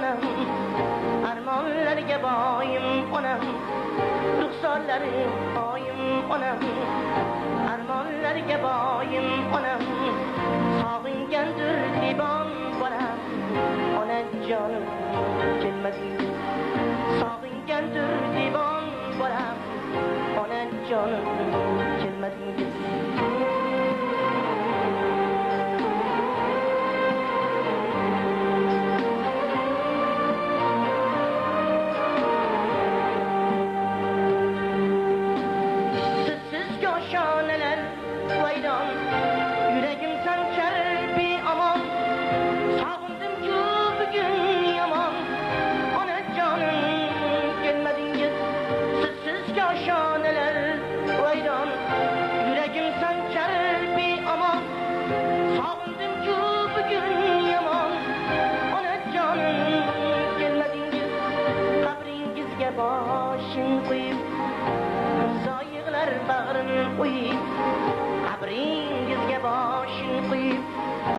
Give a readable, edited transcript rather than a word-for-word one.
onam armonlarga boyim onam ruxsorlarim oyim onam armonlarga boyim onam sog'ingandir libon bolam onajonim kelmadingiz sog'ingandir libon bolam onajonim kelmadingiz boshing qo'yib zoyiqlar bag'rin qo'yib